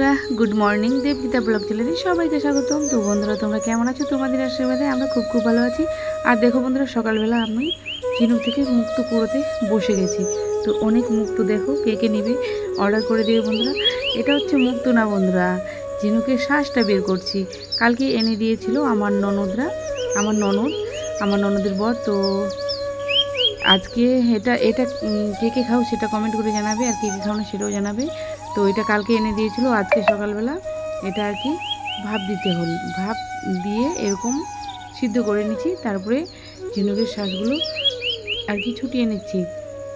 বন্ধুরা, good morning. দেবগীতা blog চ্যানেলে সবাইকে স্বাগতম। তো বন্ধুরা, তোমরা কেমন আছো? তোমাদের আশীর্বাদে আমরা খুব খুব ভালো আছি। আর দেখো বন্ধুরা, সকালবেলা আমি ঝিনুক থেকে মুক্তো কুড়োতে বসে গেছি। তো অনেক মুক্তো দেখো, কে কে নেবে অর্ডার করে দেবে বন্ধুরা। এটা হচ্ছে মুক্তো না বন্ধুরা, ঝিনুকের শ্বাসটা বের করছি। কালকে এনে দিয়েছিল আমার ননদরা, আমার ননদের বর। তো আজকে এটা এটা কে কে খাও সেটা কমেন্ট করে জানাবে, আর কে কে খাও না সেটাও জানাবে। তো এটা কালকে এনে দিয়েছিল, আজকে সকালবেলা এটা আর কি ভাপ দিতে হল, ভাপ দিয়ে এরকম সিদ্ধ করে নিচ্ছি। তারপরে ঝিনুকের শ্বাসগুলো আর কি ছুটিয়ে নিচ্ছি।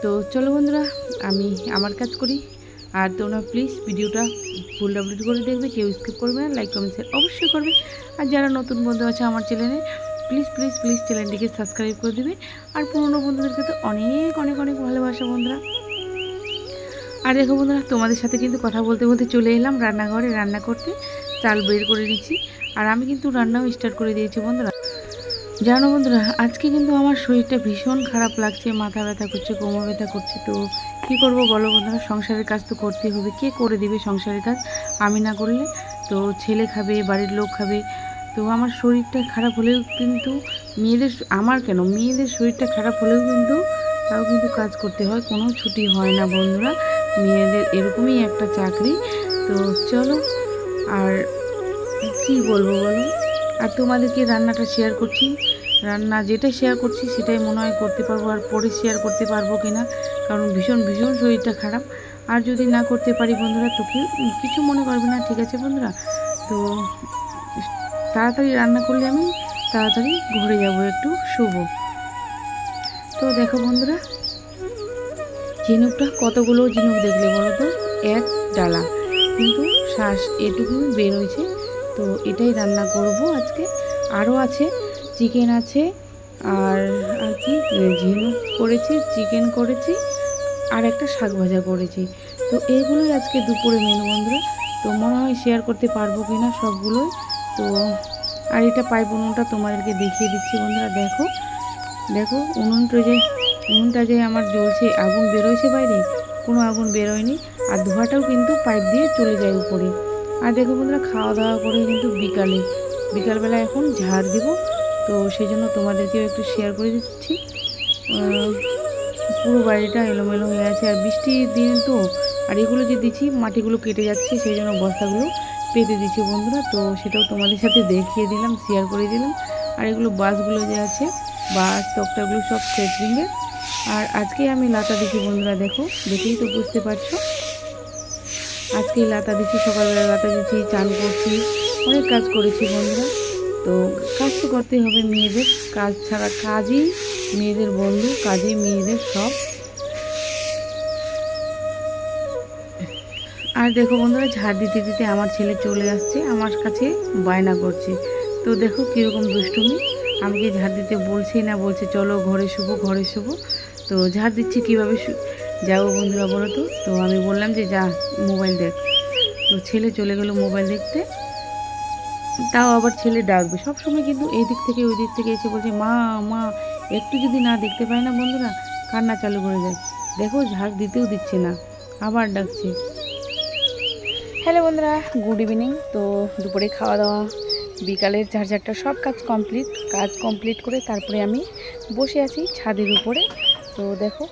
তো চলো বন্ধুরা, আমি আমার কাজ করি। আর তোমরা প্লিজ ভিডিওটা ফুল আপলোড করে দেখবে, কেউ স্কিপ করবে না, লাইক কমেন্ট শেয়ার অবশ্যই করবে। আর যারা নতুন বন্ধু আছে আমার চ্যানেলে, প্লিজ প্লিজ প্লিজ চ্যানেলটিকে সাবস্ক্রাইব করে দেবে। আর পুরনো বন্ধুদেরকে তো অনেক অনেক অনেক ভালোবাসা বন্ধুরা। আর দেখো বন্ধুরা, তোমাদের সাথে কিন্তু কথা বলতে বলতে চলে এলাম রান্নাঘরে রান্না করতে। চাল বের করে নিচ্ছি, আর আমি কিন্তু রান্নাও স্টার্ট করে দিয়েছি বন্ধুরা। জানো বন্ধুরা, আজকে কিন্তু আমার শরীরটা ভীষণ খারাপ লাগছে, মাথা ব্যথা করছে, কোমর ব্যথা করছে। তো কী করবো বলো বন্ধুরা, সংসারের কাজ তো করতেই হবে। কে করে দিবে সংসারের কাজ আমি না করলে? তো ছেলে খাবে, বাড়ির লোক খাবে। তো আমার শরীরটা খারাপ হলেও কিন্তু মেয়েদের শরীরটা খারাপ হলেও কিন্তু তাও কিন্তু কাজ করতে হয়, কোনো ছুটি হয় না বন্ধুরা। মেয়েদের এরকমই একটা চাকরি। তো চলো, আর কি বলবো বলো। আর তোমাদেরকে রান্নাটা শেয়ার করছি, রান্না যেটা শেয়ার করছি সেটাই মনে হয় করতে পারবো, আর পরে শেয়ার করতে পারবো কিনা, কারণ ভীষণ ভীষণ শরীরটা খারাপ। আর যদি না করতে পারি বন্ধুরা, তো কিছু মনে করবে না, ঠিক আছে বন্ধুরা? তো তাড়াতাড়ি রান্না করলে আমি তাড়াতাড়ি ঘরে যাব, একটু শুভ। তো দেখো বন্ধুরা, ঝিনুকটা কতগুলো ঝিনুক দেখলে বলো তো, এক ডালা, কিন্তু শ্বাস এটুকু বের হয়েছে। তো এটাই রান্না করব আজকে। আরও আছে, চিকেন আছে, আর আর কি ঝিনুক করেছি, চিকেন করেছি, আর একটা শাক ভাজা করেছি। তো এইগুলোই আজকে দুপুরে মেনু বন্ধুরা। তো মনে হয় শেয়ার করতে পারবো কি না সবগুলোই। তো আর এটা পাইপ উনুনটা তোমাদেরকে দেখিয়ে দিচ্ছি বন্ধুরা। দেখো দেখো, উনুনটা যে আমার জ্বলছে, আগুন বেরোয়ছে বাইরে, কোনো আগুন বেরোয়নি। আর ধোঁয়াটাও কিন্তু পাইপ দিয়ে চলে যায় উপরে। আর দেখো বন্ধুরা, খাওয়া দাওয়া করে কিন্তু বিকালবেলা এখন ঝাড় দিব। তো সেই জন্য তোমাদেরকেও একটু শেয়ার করে দিচ্ছি। পুরো বাড়িটা এলোমেলো হয়ে আছে, আর বৃষ্টির দিন তো, আর এগুলো যে দিচ্ছি মাটিগুলো কেটে যাচ্ছে, সেই জন্য বস্তাগুলো পেতে দিচ্ছি বন্ধুরা। তো সেটাও তোমাদের সাথে দেখিয়ে দিলাম, শেয়ার করে দিলাম। আর এগুলো বাসগুলো যে আছে, বাস তক্তাগুলো সব সেটরিংয়ের। আর আজকে আমি লাতা দিচ্ছি বন্ধুরা, দেখো দেখেই তো বুঝতে পারছো। আজকেই লাতা দিচ্ছি, সকালবেলা লাতা দিচ্ছি, চান করছি, অনেক কাজ করেছি বন্ধুরা। তো কাজ তো করতেই হবে, মেয়েদের কাজ ছাড়া, কাজই মেয়েদের বন্ধু, কাজই মেয়েদের সব। আর দেখো বন্ধুরা, ঝাড় দিতে দিতে আমার ছেলে চলে আসছে আমার কাছে, বায়না করছে। তো দেখো কীরকম দুষ্টুমি, আমাকে ঝাড় দিতে বলছেই না, বলছে চলো ঘরে শুবো ঘরে শুবো। তো ঝাড় দিচ্ছি, কীভাবে যাবো বন্ধুরা বলো তো? তো আমি বললাম যে যা মোবাইল দেখ। তো ছেলে চলে গেল মোবাইল দেখতে। তাও আবার ছেলে ডাকবে সবসময়, কিন্তু এই দিক থেকে ওই দিক থেকে এসে বলছে মা মা। একটু যদি না দেখতে পায় না বন্ধুরা, কান্না চালু করে যায়। দেখো ঝাড় দিতেও দিচ্ছে না, আবার ডাকছে। হ্যালো বন্ধুরা, গুড ইভিনিং। তো দুপুরে খাওয়া দাওয়া, বিকালের ঝাড়ঝাড়টা সব কাজ কমপ্লিট করে তারপরে আমি বসে আছি ছাদের উপরে। তো দেখো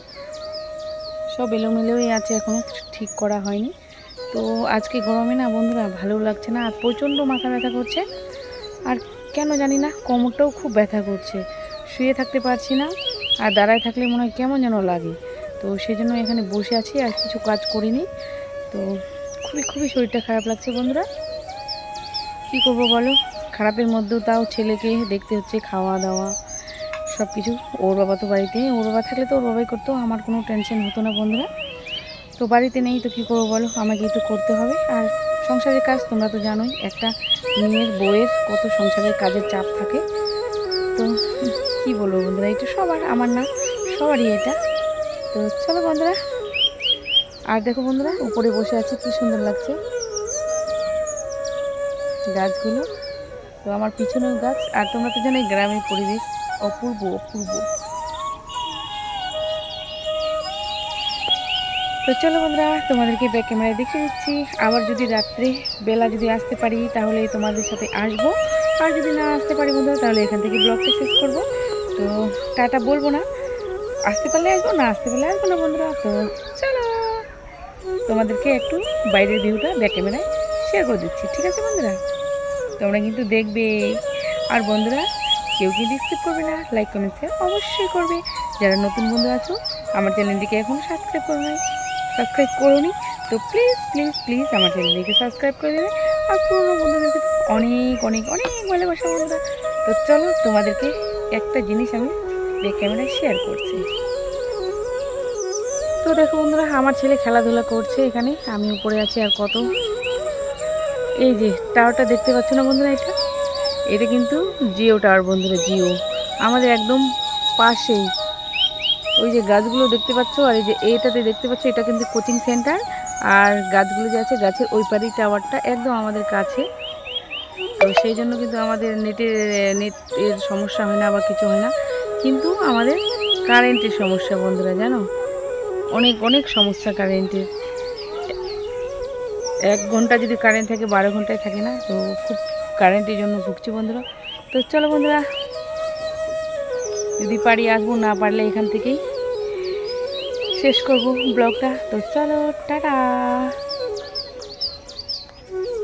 সব এলোমেলোই আছে, এখনও ঠিক করা হয়নি। তো আজকে গরমে না বন্ধুরা ভালো লাগছে না, আর প্রচণ্ড মাথা ব্যথা করছে। আর কেন জানি না কোমরটাও খুব ব্যথা করছে, শুয়ে থাকতে পারছি না, আর দাঁড়ায় থাকলে মনে হয় কেমন যেন লাগে। তো সেই জন্য এখানে বসে আছি, আর কিছু কাজ করিনি। তো খুবই খুবই শরীরটা খারাপ লাগছে বন্ধুরা। কী করবো বলো, খারাপের মধ্যেও তাও ছেলেকে দেখতে হচ্ছে, খাওয়া দাওয়া সব কিছু। ওর বাবা তো বাড়িতে, ওর বাবা থাকলে তো ওর বাবাই করতো, আমার কোনো টেনশন হতো না বন্ধুরা। তো বাড়িতে নেই, তো কী করবো বলো, আমাকেই তো করতে হবে। আর সংসারের কাজ তোমরা তো জানোই, একটা মেয়ের বউয়ের কত সংসারের কাজের চাপ থাকে। তো কী বলবো বন্ধুরা, এটা সবার, আমার না সবারই এটা। তো চলো বন্ধুরা, আর দেখো বন্ধুরা উপরে বসে আছি, কী সুন্দর লাগছে গাছগুলো। তো আমার পিছনেও গাছ, আর তোমরা তো জানোই গ্রামের পরিবেশ অপূর্ব অপূর্ব। তো চলো বন্ধুরা, তোমাদেরকে ব্যাক ক্যামেরায় দেখিয়ে দিচ্ছি। আবার যদি রাত্রে বেলা যদি আসতে পারি তাহলে তোমাদের সাথে আসবো, আর যদি না আসতে পারি বন্ধুরা তাহলে এখান থেকে ব্লগটা শেষ করবো। তো টাটা বলবো না, আসতে পারলে আসবো, না আসতে পারলে আসবো না বন্ধুরা। তো চলো তোমাদেরকে একটু বাইরের ভিউটা ব্যাক ক্যামেরায় শেয়ার করে দিচ্ছি, ঠিক আছে বন্ধুরা? তোমরা কিন্তু দেখবে, আর বন্ধুরা কেউ কিন্তু স্কিপ করবে না, লাইক কমেন্ট শেয়ার অবশ্যই করবে। যারা নতুন বন্ধু আছো আমার চ্যানেলটিকে এখনও সাবস্ক্রাইব করোনি, তো প্লিজ প্লিজ প্লিজ আমার চ্যানেলটিকে সাবস্ক্রাইব করে দেবে। আর পুরোনো বন্ধুদেরকে তো অনেক অনেক অনেক ভালোবাসা বন্ধুরা। তো চলো তোমাদেরকে একটা জিনিস আমি ব্যাক ক্যামেরায় শেয়ার করছি। তো দেখো বন্ধুরা, আমার ছেলে খেলাধুলা করছে এখানে, আমি উপরে আছি। আর কত, এই যে টাওয়ারটা দেখতে পাচ্ছ না বন্ধুরা, এটা কিন্তু জিও টাওয়ার বন্ধুরা, জিও আমাদের একদম পাশেই। ওই যে গাছগুলো দেখতে পাচ্ছ, আর এই যে এইটাতে দেখতে পাচ্ছ, এটা কিন্তু কোচিং সেন্টার। আর গাছগুলো যে আছে, গাছের ওই পারেই টাওয়ারটা একদম আমাদের কাছে। তো সেই জন্য কিন্তু আমাদের নেটের সমস্যা হয় না বা কিছু হয় না, কিন্তু আমাদের কারেন্টের সমস্যা বন্ধুরা, জানো, অনেক অনেক সমস্যা কারেন্টের। 1 ঘন্টা যদি কারেন্ট থাকে 12 ঘন্টায় থাকে না, তো খুব কারেন্টের জন্য ভুগছি বন্ধুরা। তো চলো বন্ধুরা, যদি পারি আসবো, না পারলে এখান থেকেই শেষ করব ব্লগটা। তো চলো টাটা।